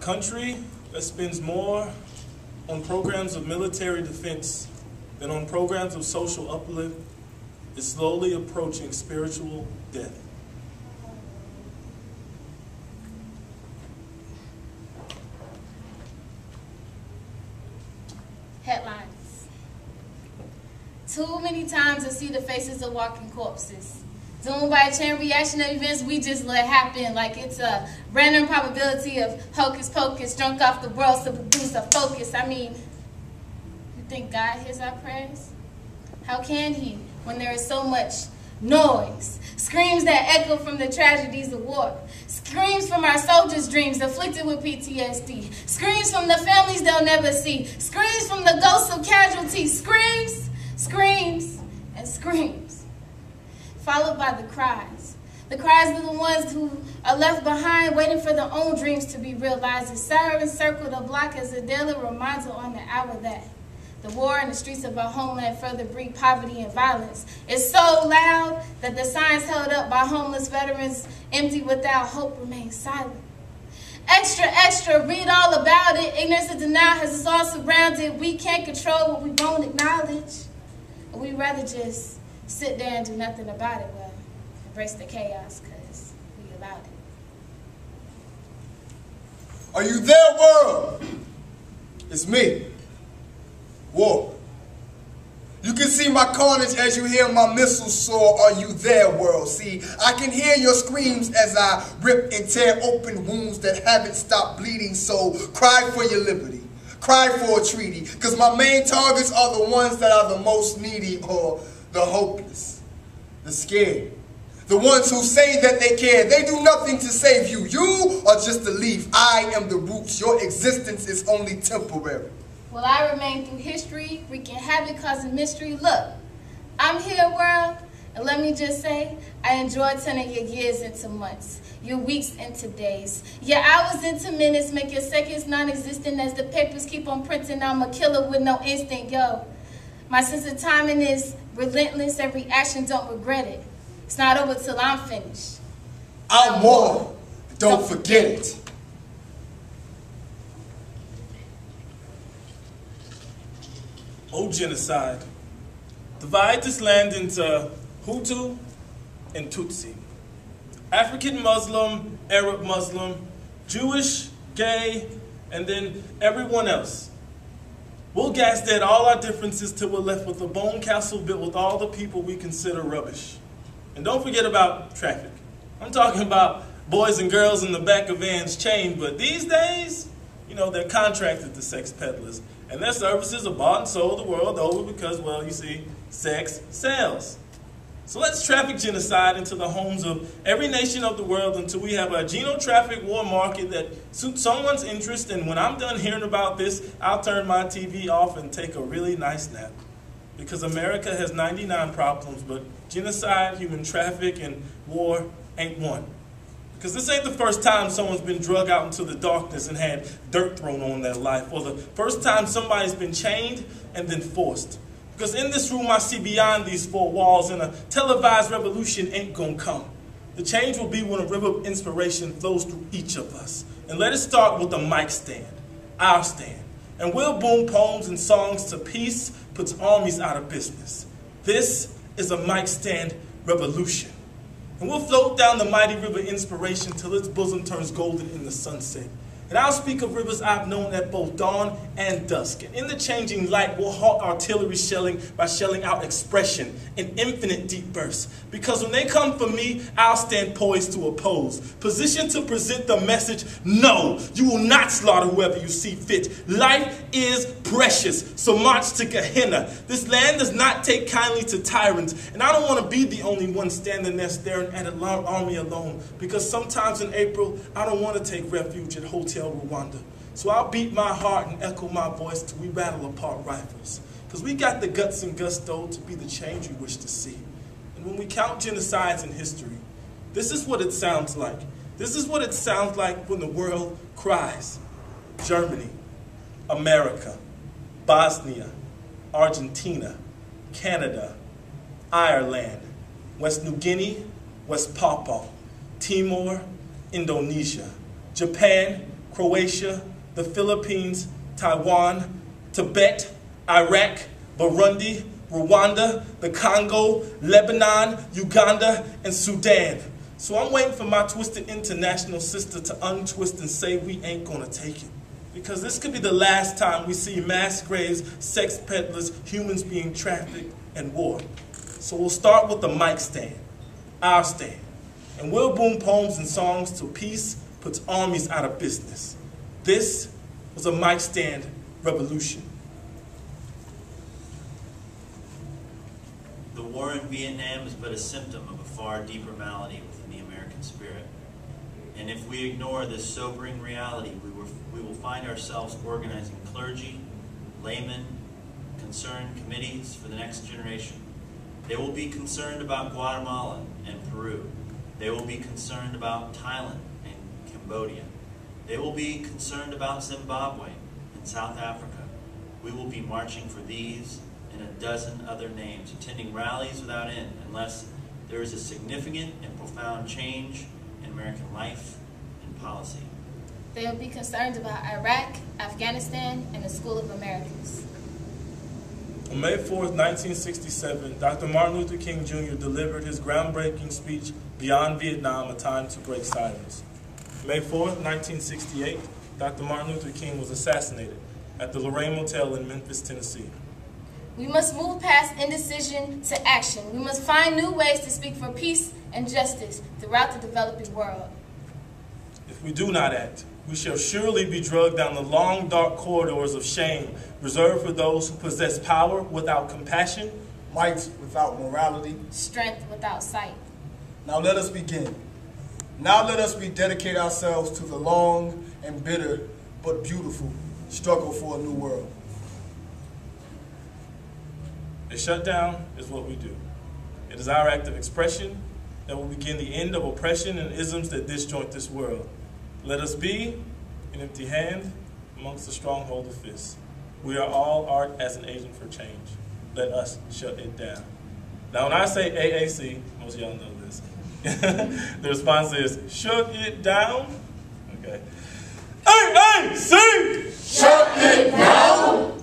country that spends more on programs of military defense than on programs of social uplift is slowly approaching spiritual death. Headlines. Too many times I see the faces of walking corpses, doomed by a chain reaction of events we just let happen, like it's a random probability of hocus pocus, drunk off the world to produce a focus. I mean, you think God hears our prayers? How can he when there is so much noise? Screams that echo from the tragedies of war. Screams from our soldiers' dreams afflicted with PTSD. Screams from the families they'll never see. Screams from the ghosts of casualties. Screams, screams, and screams. Followed by the cries. The cries of the ones who are left behind waiting for their own dreams to be realized. As sirens circle the block as a daily reminder on the hour that the war in the streets of our homeland further breed poverty and violence. It's so loud that the signs held up by homeless veterans, empty without hope, remain silent. Extra, extra, read all about it. Ignorance and denial has us all surrounded. We can't control what we won't acknowledge. We'd rather just sit there and do nothing about it. Well, embrace the chaos because we allowed it. Are you there, world? It's me. War. You can see my carnage as you hear my missiles soar. Are you there, world? See, I can hear your screams as I rip and tear open wounds that haven't stopped bleeding. So cry for your liberty. Cry for a treaty. Because my main targets are the ones that are the most needy, or the hopeless, the scared. The ones who say that they care. They do nothing to save you. You are just a leaf. I am the roots. Your existence is only temporary. Will I remain through history, wreaking havoc, causing mystery? Look, I'm here, world, and let me just say, I enjoy turning your years into months, your weeks into days, your hours into minutes, make your seconds non-existent as the papers keep on printing. I'm a killer with no instinct, yo. My sense of timing is relentless, every action, don't regret it. It's not over till I'm finished. I'm war, don't forget it. O genocide, divide this land into Hutu and Tutsi, African Muslim, Arab Muslim, Jewish, gay, and then everyone else. We'll gas dead all our differences till we're left with a bone castle built with all the people we consider rubbish. And don't forget about traffic. I'm talking about boys and girls in the back of vans chained, but these days, you know, they're contracted to sex peddlers. And their services are bought and sold the world over because, well, you see, sex sells. So let's traffic genocide into the homes of every nation of the world until we have a genotraffic war market that suits someone's interest. And when I'm done hearing about this, I'll turn my TV off and take a really nice nap. Because America has 99 problems, but genocide, human traffic, and war ain't one. Because this ain't the first time someone's been drug out into the darkness and had dirt thrown on their life, or the first time somebody's been chained and then forced. Because in this room I see beyond these four walls, and a televised revolution ain't gonna come. The change will be when a river of inspiration flows through each of us. And let it start with a mic stand, our stand. And we'll boom poems and songs till peace puts armies out of business. This is a mic stand revolution. And we'll float down the mighty river inspiration till its bosom turns golden in the sunset. And I'll speak of rivers I've known at both dawn and dusk. And in the changing light, we'll halt artillery shelling by shelling out expression in infinite deep bursts. Because when they come for me, I'll stand poised to oppose. Positioned to present the message, no, you will not slaughter whoever you see fit. Life is precious, so march to Gehenna. This land does not take kindly to tyrants. And I don't want to be the only one standing there staring at an army alone. Because sometimes in April, I don't want to take refuge at Hotel Rwanda. So I'll beat my heart and echo my voice till we rattle apart rifles. Because we got the guts and gusto to be the change we wish to see. And when we count genocides in history, this is what it sounds like. This is what it sounds like when the world cries. Germany, America, Bosnia, Argentina, Canada, Ireland, West New Guinea, West Papua, Timor, Indonesia, Japan, Croatia, the Philippines, Taiwan, Tibet, Iraq, Burundi, Rwanda, the Congo, Lebanon, Uganda, and Sudan. So I'm waiting for my twisted international sister to untwist and say we ain't gonna take it. Because this could be the last time we see mass graves, sex peddlers, humans being trafficked, and war. So we'll start with the mic stand, our stand. And we'll boom poems and songs till peace puts armies out of business. This was a mic stand revolution. The war in Vietnam is but a symptom of a far deeper malady within the American spirit. And if we ignore this sobering reality, we will find ourselves organizing clergy, laymen, concerned committees for the next generation. They will be concerned about Guatemala and Peru. They will be concerned about Thailand and Cambodia. They will be concerned about Zimbabwe and South Africa. We will be marching for these and a dozen other names, attending rallies without end, unless there is a significant and profound change in American life and policy. They will be concerned about Iraq, Afghanistan, and the School of Americas. On May 4th, 1967, Dr. Martin Luther King Jr. delivered his groundbreaking speech, Beyond Vietnam, A Time to Break Silence. May 4th, 1968, Dr. Martin Luther King was assassinated at the Lorraine Motel in Memphis, Tennessee. We must move past indecision to action. We must find new ways to speak for peace and justice throughout the developing world. If we do not act, we shall surely be drugged down the long, dark corridors of shame, reserved for those who possess power without compassion, Might without morality. Strength without sight. Now let us begin. Now let us dedicate ourselves to the long and bitter but beautiful struggle for a new world. A shutdown is what we do. It is our act of expression that will begin the end of oppression and isms that disjoint this world. Let us be an empty hand amongst the stronghold of fists. We are all art as an agent for change. Let us shut it down. Now when I say AAC, most of y'all know this, the response is, shut it down? Okay. AAC! Shut it down!